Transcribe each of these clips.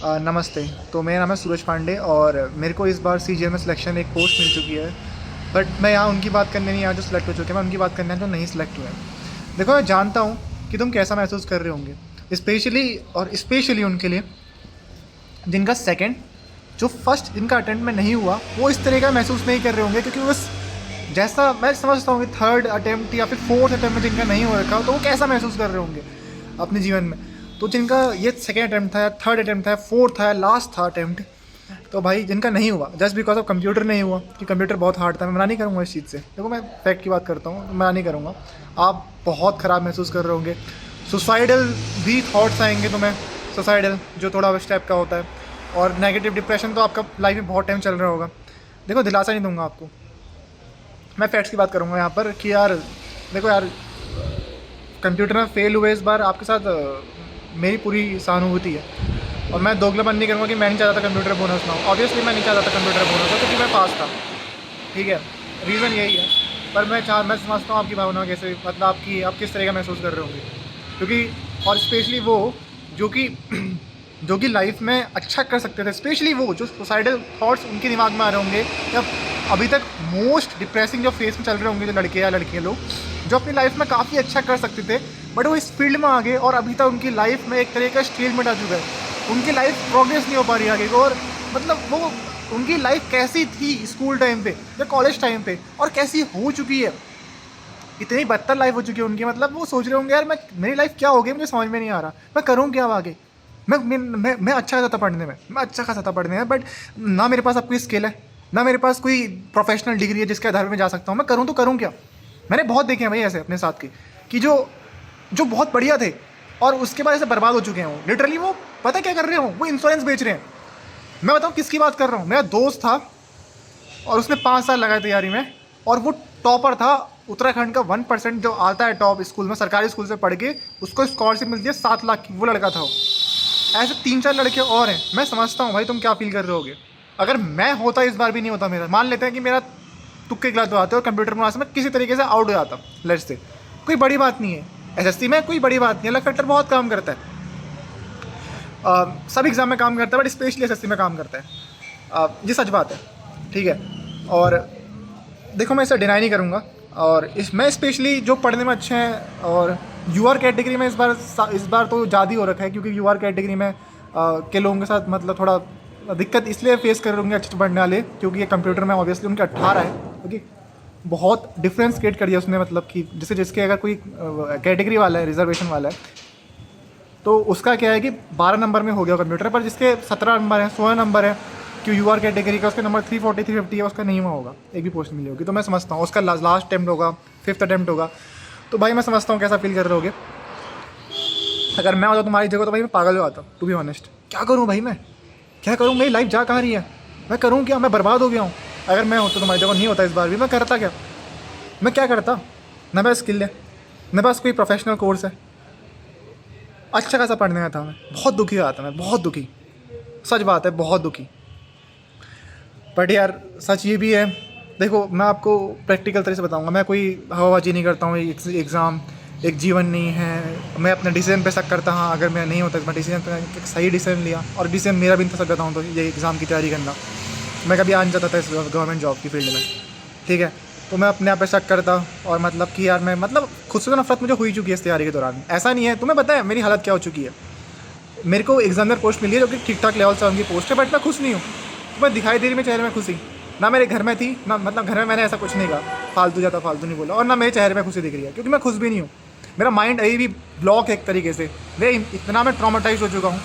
नमस्ते। तो मेरा नाम है सूरज पांडे और मेरे को इस बार सीजीएल में सिलेक्शन एक पोस्ट मिल चुकी है। बट मैं यहाँ उनकी बात करने नहीं आया जो सिलेक्ट हो चुके हैं, मैं उनकी बात करने आया जो नहीं सिलेक्ट हुए हैं। देखो, मैं जानता हूँ कि तुम कैसा महसूस कर रहे होंगे, स्पेशली उनके लिए जिनका सेकंड, जो फर्स्ट जिनका अटेम्प्ट में नहीं हुआ, वो इस तरह का महसूस नहीं कर रहे होंगे। क्योंकि उस जैसा मैं समझता हूँ कि थर्ड अटेम्प्ट या फिर फोर्थ अटेम्प्ट में जिनका नहीं हो रखा, तो वो कैसा महसूस कर रहे होंगे अपने जीवन में। तो जिनका ये सेकेंड अटैम्प्ट था या थर्ड अटैम्प्ट था, फोर्थ था, लास्ट था अटैम्प्ट, तो भाई जिनका नहीं हुआ जस्ट बिकॉज ऑफ कंप्यूटर नहीं हुआ, कि कंप्यूटर बहुत हार्ड था, मैं मना नहीं करूँगा इस चीज़ से। देखो, मैं फैक्ट की बात करता हूँ, मना नहीं करूँगा। आप बहुत ख़राब महसूस कर रहे होंगे, सुसाइडल भी थॉट्स आएंगे तुम्हें, सुसाइडल जो थोड़ा स्टेप का होता है, और नेगेटिव डिप्रेशन तो आपका लाइफ में बहुत टाइम चल रहा होगा। देखो, दिलासा नहीं दूंगा आपको, मैं फैक्ट्स की बात करूँगा यहाँ पर कि यार देखो यार, कंप्यूटर में फेल हुए इस बार आपके साथ मेरी पूरी सहानुभूति है। और मैं दोगलापन नहीं करूँगा कि मैं नहीं चाहता था कंप्यूटर बोनस ना हो। ऑब्वियसली मैं नहीं चाहता था कंप्यूटर बोनस हो, क्योंकि मैं पास था, ठीक है, रीज़न यही है। पर मैं समझता हूँ आपकी भावना कैसे, मतलब आप किस तरह का महसूस कर रहे होंगे। क्योंकि और स्पेशली वो जो कि जो कि लाइफ में अच्छा कर सकते थे, स्पेशली वो जो सुसाइडल थॉट्स उनके दिमाग में आ रहे होंगे, या अभी तक मोस्ट डिप्रेसिंग जो फेस में चल रहे होंगे जो लड़के या लड़कियाँ लोग, जो अपनी लाइफ में काफ़ी अच्छा कर सकते थे, बट वो इस फील्ड में आ गए और अभी तक उनकी लाइफ में एक तरह का स्टेलमेंट आ चुका है। उनकी लाइफ प्रोग्रेस नहीं हो पा रही आगे को। और मतलब वो उनकी लाइफ कैसी थी स्कूल टाइम पे या कॉलेज टाइम पे, और कैसी हो चुकी है, इतनी बदतर लाइफ हो चुकी है उनकी। मतलब वो सोच रहे होंगे यार, मेरी लाइफ क्या हो गई, मुझे समझ में नहीं आ रहा, मैं करूँ क्या आगे। मैं अच्छा खासा था पढ़ने में, बट ना मेरे पास अब कोई स्किल है, ना मेरे पास कोई प्रोफेशनल डिग्री है जिसके आधार पर मैं जा सकता हूँ। मैं करूँ तो करूँ क्या। मैंने बहुत देखे हैं भाई ऐसे अपने साथ के, कि जो जो बहुत बढ़िया थे और उसके बाद ऐसे बर्बाद हो चुके हैं। वो लिटरली वो पता क्या कर रहे हो, वो इंश्योरेंस बेच रहे हैं। मैं बताऊँ किसकी बात कर रहा हूँ। मेरा दोस्त था और उसने 5 साल लगाए तैयारी में, और वो टॉपर था उत्तराखंड का 1% जो आता है टॉप स्कूल में, सरकारी स्कूल से पढ़ के उसको स्कॉलरशिप मिलती है 7 लाख की, वो लड़का था वो। ऐसे 3-4 लड़के और हैं। मैं समझता हूँ भाई तुम क्या फील कर रहे होगे। अगर मैं होता, इस बार भी नहीं होता मेरा, मान लेते हैं कि मेरा तुक्के गलत आते और कंप्यूटर में मैं किसी तरीके से आउट हो जाता लेट्स से, कोई बड़ी बात नहीं है। एसएससी में कोई बड़ी बात नहीं है, लक फैक्टर बहुत काम करता है, सब एग्ज़ाम में काम करता है, बट स्पेशली एसएससी में काम करता है। ये सच बात है, ठीक है। और देखो, मैं इसे डिनाई नहीं करूँगा। और मैं स्पेशली जो पढ़ने में अच्छे हैं, और यूआर कैटेगरी में इस बार तो ज़्यादा ही हो रखा है, क्योंकि यूआर कैटेगरी में के लोगों के साथ मतलब थोड़ा दिक्कत इसलिए फेस कर रहे होंगे अच्छे पढ़ने वाले, क्योंकि ये कंप्यूटर में ऑब्वियसली उनके 18 है, क्योंकि बहुत डिफरेंस क्रिएट कर दिया उसने। मतलब कि जैसे जिसके अगर कोई कैटेगरी वाला है, रिजर्वेशन वाला है, तो उसका क्या है कि 12 नंबर में हो गया कंप्यूटर, पर जिसके 17 नंबर है, 16 नंबर है, कि यूआर कैटेगरी का उसका नंबर 340 350 है, उसका नहीं हुआ होगा, एक भी पोस्ट मिली होगी। तो मैं समझता हूँ उसका लास्ट अटैम्प्ट होगा, 5th अटैम्प्ट होगा। तो भाई मैं समझता हूँ कैसा फील कर रहे होगे। अगर मैं होता तुम्हारी जगह तो भाई मैं पागल हो जाता, टू बी ऑनेस्ट। क्या करूँ भाई, मैं क्या करूँ, मेरी लाइफ जा कहाँ रही है, मैं करूँ क्या, मैं बर्बाद हो गया हूँ। अगर मैं होता तुम्हारी जगह, नहीं होता इस बार भी, मैं करता क्या, मैं क्या करता। ना मेरा स्किल है, ना पास कोई प्रोफेशनल कोर्स है, अच्छा खासा पढ़ने में था, मैं बहुत दुखी हुआ था, मैं बहुत दुखी, सच बात है, बहुत दुखी। बट यार सच ये भी है, देखो मैं आपको प्रैक्टिकल तरह से बताऊंगा, मैं कोई हवाबाजी नहीं करता हूँ। एग्ज़ाम एक जीवन नहीं है। मैं अपने डिसीजन पे शक करता, हाँ अगर मैं नहीं होता, मैं डिसीजन पे सही डिसीजन लिया, और डिसीजन मेरा भी नहीं था, सच बताऊँ तो ये एग्ज़ाम की तैयारी करना, मैं कभी आ नहीं चाहता था इस गवर्नमेंट जॉब की फील्ड में, ठीक है। तो मैं अपने आप पे शक करता, और मतलब कि यार मैं मतलब खुद से तो नफरत मुझे हुई चुकी है इस तैयारी के दौरान। ऐसा नहीं है, तुम्हें पता है मेरी हालत क्या हो चुकी है। मेरे को एग्जामिनर पोस्ट मिली है जो कि ठीक ठाक लेवल से उनकी पोस्ट है, बट मैं खुश नहीं हूँ। तुम्हें दिखाई दे रही मेरे चेहरे में खुशी, ना मेरे घर में थी, ना मतलब घर में मैंने ऐसा कुछ नहीं कहा, फालतू नहीं बोला, और ना मेरे चेहरे में खुशी दिख रही है, क्योंकि मैं खुश भी नहीं हूँ। मेरा माइंड अभी भी ब्लॉक है एक तरीके से। इतना मैं ट्रॉमेटाइज हो चुका हूँ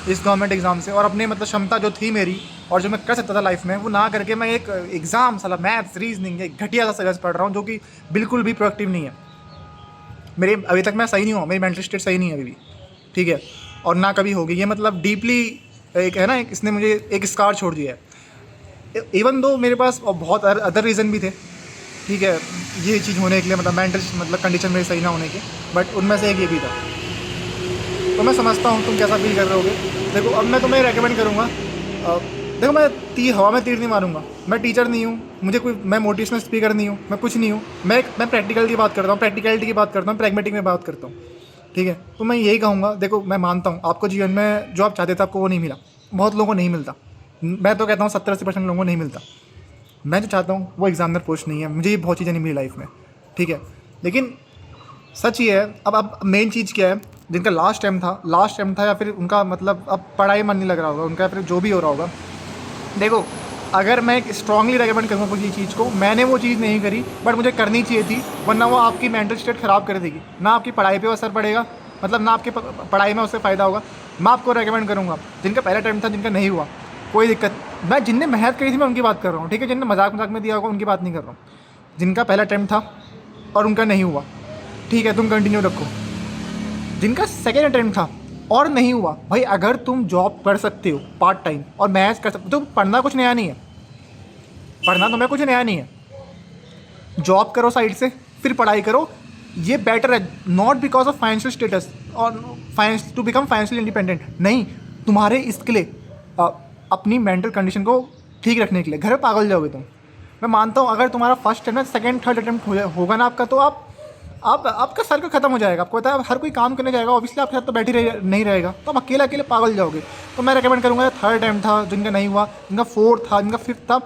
इस गवर्नमेंट एग्ज़ाम से, और अपनी मतलब क्षमता जो थी मेरी और जो मैं कर सकता था लाइफ में, वो ना करके मैं एक एग्ज़ाम साला मैथ्स रीजनिंग एक घटिया सा सिलेबस पढ़ रहा हूँ, जो कि बिल्कुल भी प्रोडक्टिव नहीं है। मेरी अभी तक मैं सही नहीं हूँ, मेरी मेंटल स्टेट सही नहीं है अभी भी, ठीक है, और ना कभी होगी। ये मतलब डीपली एक है ना, इसने मुझे एक स्कार छोड़ दिया है। इवन दो मेरे पास और बहुत अदर रीज़न भी थे, ठीक है, ये चीज़ होने के लिए, मतलब मेंटल मतलब कंडीशन मेरी सही ना होने के, बट उनमें से एक ये भी था। तो मैं समझता हूँ तुम कैसा फील कर रहे होगे। देखो, अब मैं तुम्हें रेकमेंड करूँगा, देखो मैं हवा में तीर नहीं मारूंगा, मैं टीचर नहीं हूँ, मुझे कोई, मैं मोटिवेशनल स्पीकर नहीं हूँ, मैं कुछ नहीं हूँ। मैं प्रैक्टिकल की बात करता हूँ, प्रैक्टिकलिटी की बात करता हूँ, प्रैग्मेटिक में बात करता हूँ, ठीक है। तो मैं यही कहूँगा, देखो मैं मानता हूँ आपको जीवन में जो आप चाहते थे आपको वो नहीं मिला, बहुत लोगों को नहीं मिलता। मैं तो कहता हूँ 70-80% लोगों को नहीं मिलता। मैं जो चाहता हूँ वो एग्जामिनर पोस्ट नहीं है, मुझे ये बहुत चीज़ें नहीं मिली लाइफ में, ठीक है। लेकिन सच ये है, अब मेन चीज़ क्या है, जिनका लास्ट टाइम था या फिर उनका मतलब अब पढ़ाई मन नहीं लग रहा होगा उनका, फिर जो भी हो रहा होगा, देखो अगर मैं स्ट्रांगली रेकमेंड करूँगा किसी चीज़ को, मैंने वो चीज़ नहीं करी बट मुझे करनी चाहिए थी, वरना वो आपकी मेंटल स्टेट ख़राब कर देगी, ना आपकी पढ़ाई पे असर पड़ेगा, मतलब ना आपकी पढ़ाई में उससे फ़ायदा होगा। मैं आपको रेकमेंड करूँगा जिनका पहला टाइम था, जिनका नहीं हुआ कोई दिक्कत, मैं जिनने मेहनत करी थी मैं उनकी बात कर रहा हूँ, ठीक है। जिनने मजाक में दिया होगा उनकी बात नहीं कर रहा हूँ। जिनका पहला टाइम था और उनका नहीं हुआ, ठीक है, तुम कंटिन्यू रखो। जिनका सेकेंड अटेम्प्ट था और नहीं हुआ, भाई अगर तुम जॉब कर सकते हो पार्ट टाइम और मैच कर सकते हो, तो पढ़ना कुछ नया नहीं है, पढ़ना तुम्हें कुछ नया नहीं है। जॉब करो साइड से, फिर पढ़ाई करो, ये बेटर है। Not because of financial status और टू बिकम फाइनेंशियली इंडिपेंडेंट, नहीं, तुम्हारे इसके लिए अपनी मेंटल कंडीशन को ठीक रखने के लिए। घर में पागल जाओगे तुम। मैं मानता हूँ अगर तुम्हारा first attempt, second, third attempt होगा ना आपका, तो आप आपका सर्कल खत्म हो जाएगा। आपको पता है हर कोई काम करने जाएगा, ऑब्वियसली आपके साथ तो नहीं रहेगा, तो आप अकेले पागल जाओगे। तो मैं रेकमेंड करूँगा, थर्ड अटेम्प्ट था जिनका नहीं हुआ, जिनका फोर्थ था, जिनका फिफ्थ था,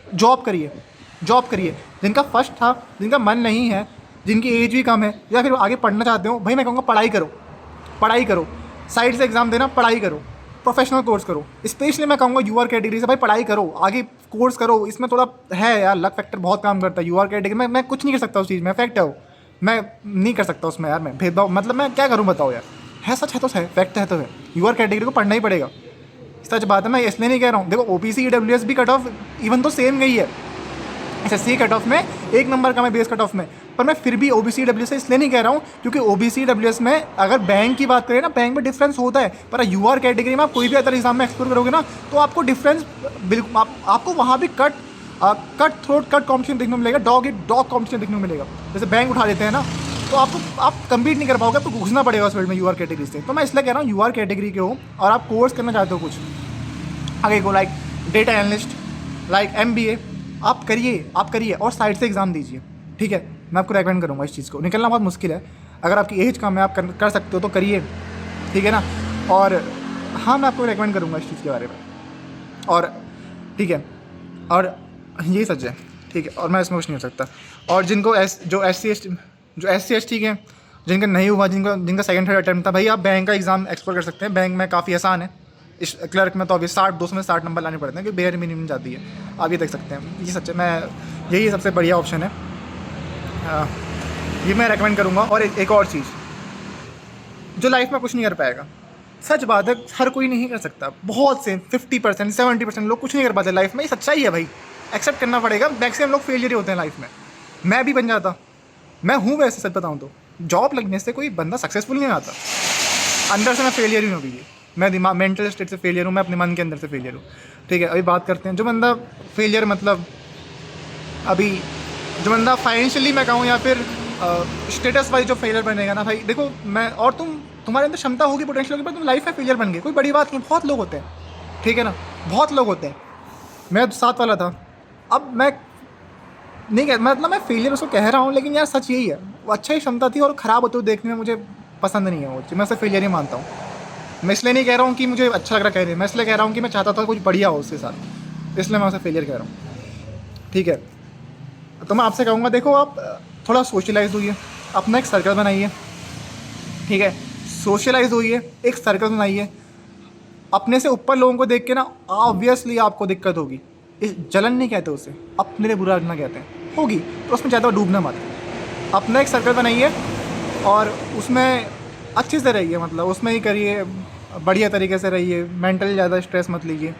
जॉब करिए। जिनका फर्स्ट था, जिनका मन नहीं है, जिनकी एज भी कम है, या फिर आगे पढ़ना चाहते हो, भाई मैं कहूँगा पढ़ाई करो, साइड से एग्ज़ाम देना, पढ़ाई करो, प्रोफेशनल कोर्स करो। स्पेशली मैं कहूँगा यूआर कैटेगरी से, भाई पढ़ाई करो, आगे कोर्स करो। इसमें थोड़ा है यार, लक फैक्टर बहुत काम करता है यूआर कैटेगरी में। मैं कुछ नहीं कर सकता उस चीज़ में, फैक्ट है वो, मैं नहीं कर सकता उसमें यार, मैं भेदभाव, मतलब मैं क्या करूँ बताओ यार, है सच है तो है, फैक्ट है तो है, यूआर कैटेगरी को पढ़ना ही पड़ेगा, सच बात है। मैं इसलिए नहीं कह रहा हूँ, देखो ओबीसी ईडब्ल्यूएस भी कट ऑफ इवन तो सेम गई है, एसएससी कट ऑफ में 1 नंबर का मैं बेस कट ऑफ में, पर मैं फिर भी ओबीसी डब्ल्यूएस से इसलिए नहीं कह रहा हूँ क्योंकि ओबीसी डब्ल्यूएस में अगर बैंक की बात करें ना, बैंक में डिफरेंस होता है, पर यूआर कैटेगरी में आप कोई भी अदर एग्जाम में एक्सप्लोर करोगे ना, तो आपको डिफरेंस बिल्कुल, आपको वहाँ भी कट कॉम्पिटिशन देखने को मिलेगा, डॉग कॉम्पिटिशन देखने को मिलेगा। जैसे बैंक उठा देते हैं ना, तो आप कम्पीट नहीं कर पाओगे, आपको घुसना पड़ेगा उस फील्ड में यूआर कैटेगरी से। तो मैं इसलिए कह रहा हूँ यूआर कैटेगरी के हो और आप कोर्स करना चाहते हो कुछ आगे को, like data analyst, like MBA, आप करिए और साइड से एग्ज़ाम दीजिए, ठीक है। मैं आपको रेकमेंड करूँगा इस चीज़ को। निकलना बहुत मुश्किल है, अगर आपकी एज कम है, आप कर सकते हो तो करिए, ठीक है ना। और हाँ, मैं आपको रेकमेंड करूँगा इस चीज़ के बारे में, और ठीक है, और यही सच है, ठीक है, और मैं इसमें कुछ नहीं हो सकता। और जिनको जो एस सी एस टी के, जिनका नहीं हुआ, जिनका सेकंड थर्ड अटैम्प्ट था, भाई आप बैंक का एग्ज़ाम एक्सप्लोर कर सकते हैं। बैंक में काफ़ी आसान है, इस क्लर्क में तो अभी 200 में 60 नंबर लाने पड़ते हैं, क्योंकि बेयर मिनिमम जाती है, आप ये देख सकते हैं। ये सच है, मैं यही सबसे बढ़िया ऑप्शन है, ये मैं रेकमेंड करूँगा। और एक और चीज़, जो लाइफ में कुछ नहीं कर पाएगा, सच बात है, हर कोई नहीं कर सकता, बहुत से 50% 70% लोग कुछ नहीं कर पाते लाइफ में, ये सच्चाई है भाई, एक्सेप्ट करना पड़ेगा। मैक्सिमम लोग फेलियर ही होते हैं लाइफ में, मैं भी बन जाता, मैं हूँ वैसे, सच बताऊँ तो जॉब लगने से कोई बंदा सक्सेसफुल नहीं आता, अंदर से मैं फेलियर ही हूँ अभी, मैं दिमाग मेंटल स्टेट से फेलियर हूँ, मैं अपने मन के अंदर से फेलियर हूँ, ठीक है। अभी बात करते हैं जो बंदा फेलियर, मतलब अभी जो बंदा फाइनेंशियली मैं कहूँ या फिर स्टेटस वाइज जो फेलियर बनेगा ना, भाई देखो मैं और तुम्हारे अंदर क्षमता होगी, पोटेंशियल होगी, पर तुम लाइफ में फेलियर बन गए, कोई बड़ी बात नहीं, बहुत लोग होते हैं, ठीक है ना, बहुत लोग होते हैं। मैं 7 वाला था, अब मैं नहीं कह, मतलब मैं फेलियर उसको कह रहा हूँ, लेकिन यार सच यही है, वो अच्छा ही क्षमता थी और ख़राब होते हुए देखने में मुझे पसंद नहीं है वो, मैं उसे फेलियर ही मानता हूँ। मैं इसलिए नहीं कह रहा हूँ कि मुझे अच्छा लग रहा कह रहे, मैं इसलिए कह रहा हूँ कि मैं चाहता था कुछ बढ़िया हो उसके साथ, इसलिए मैं उसे फेलियर कह रहा हूँ, ठीक है। तो मैं आपसे कहूँगा, देखो आप थोड़ा सोशलाइज होइए, अपना एक सर्कल बनाइए, ठीक है, सोशलाइज होइए, एक सर्कल बनाइए। अपने से ऊपर लोगों को देख के ना ऑब्वियसली आपको दिक्कत होगी, इस जलन नहीं कहते उसे, अपने लिए बुरा लगना कहते हैं, होगी, तो उसमें ज़्यादा डूबना मत। अपना एक सर्कल बनाइए और उसमें अच्छे से रहिए, मतलब उसमें ही करिए, बढ़िया तरीके से रहिए, मेंटली ज़्यादा स्ट्रेस मत लीजिए।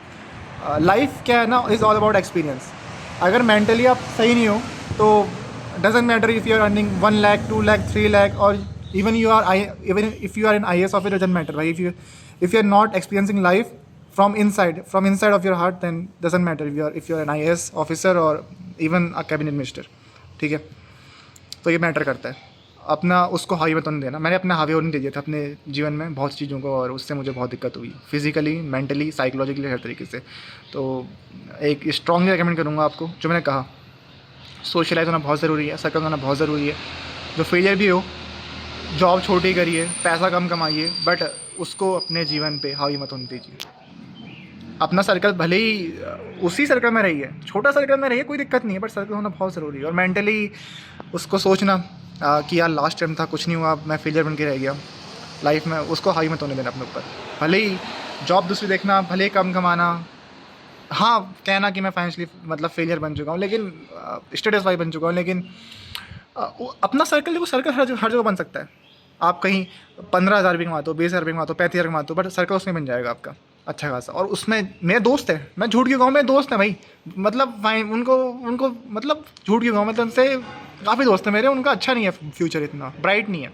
लाइफ क्या है ना, इज़ ऑल अबाउट एक्सपीरियंस। अगर मेंटली आप सही नहीं हो तो doesn't matter if you are earning 1 lakh 2 lakh 3 lakh, और even if you are in IAS officer, doesn't matter भाई, if you are not experiencing life from inside of your heart, then doesn't matter if you are an IAS officer or even a cabinet minister, ठीक है। तो ये matter करता है, अपना उसको हावी मत होने देना। मैंने अपना हावी होने दे दिया था अपने जीवन में बहुत सी चीज़ों को, और उससे मुझे बहुत दिक्कत हुई, फिजिकली, मेंटली, साइकोलॉजिकली, हर तरीके से। तो एक स्ट्रांगली रिकमेंड करूँगा आपको, जो मैंने कहा, सोशलाइज होना बहुत ज़रूरी है, सर्कल होना बहुत ज़रूरी है। जो फेलियर भी हो, जॉब छोटी करिए, पैसा कम कमाइए, बट उसको अपने जीवन पे हावी मत होने दीजिए। अपना सर्कल भले ही उसी सर्कल में रही है, छोटा सर्कल में रही है, कोई दिक्कत नहीं है, बट सर्कल होना बहुत ज़रूरी है। और मेंटली उसको सोचना कि यार लास्ट टाइम था, कुछ नहीं हुआ, मैं फेलियर बन के रह गया लाइफ में, उसको हाई मत होने देना अपने ऊपर। भले ही जॉब दूसरी देखना, भले ही कम कमाना, हाँ कहना कि मैं फाइनेंशियली मतलब फेलियर बन चुका हूँ, लेकिन स्टेटस वाइज बन चुका हूँ, लेकिन अपना सर्कल देखो, सर्कल हर जगह बन सकता है। आप कहीं 15,000 भी कमाते हो, 20,000 भी कमाते हो, 35,000 कमाते हो, बट सर्कल उसमें बन जाएगा आपका अच्छा खासा। और उसमें मेरे दोस्त हैं, मैं झूठ क्यों कहूँ, मेरे दोस्त हैं भाई, मतलब फाइन उनको उनको मतलब झूठ क्यों कहूँ, मतलब उनसे काफ़ी दोस्त हैं मेरे, उनका अच्छा नहीं है फ्यूचर, इतना ब्राइट नहीं है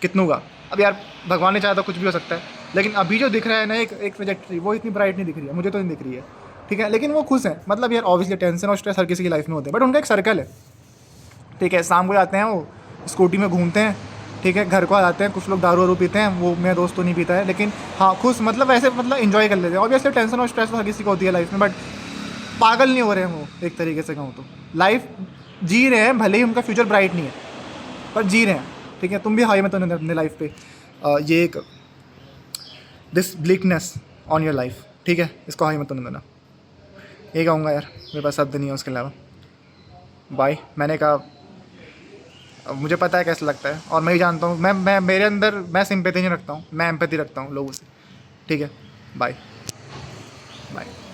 कितनों का। अब यार भगवान ने चाहा तो कुछ भी हो सकता है, लेकिन अभी जो दिख रहा है ना एक ट्रैजेक्टरी, वो इतनी ब्राइट नहीं दिख रही है, मुझे तो नहीं दिख रही है, ठीक है। लेकिन वो खुश हैं, मतलब यार ऑब्वियसली टेंशन और स्ट्रेस हर किसी की लाइफ में होते हैं, बट उनका एक सर्कल है, ठीक है। शाम को जाते हैं वो स्कूटी में घूमते हैं, ठीक है, घर को आ जाते हैं, कुछ लोग दारू वारू पीते हैं, वो मेरा दोस्त तो नहीं पीता है, लेकिन हाँ खुश, मतलब ऐसे मतलब इन्जॉय कर लेते हैं। ऑब्वियसली टेंशन और स्ट्रेस तो हर किसी को होती है लाइफ में, बट पागल नहीं हो रहे हैं वो, एक तरीके से कहूँ तो लाइफ जी रहे हैं, भले ही उनका फ्यूचर ब्राइट नहीं है, पर जी रहे हैं, ठीक है। तुम भी हाई मत होने अपने लाइफ पे ये एक दिस ब्लिकनेस ऑन योर लाइफ, ठीक है, इसको हाई मत होने देना। ये कहूँगा यार, मेरे पास शब्द नहीं है उसके अलावा। बाय। मैंने कहा मुझे पता है कैसा लगता है, और मैं ही जानता हूँ, मैं मेरे अंदर मैं सिंपैथी नहीं रखता हूँ, मैं एम्पैथी रखता हूँ लोगों से, ठीक है। Bye bye.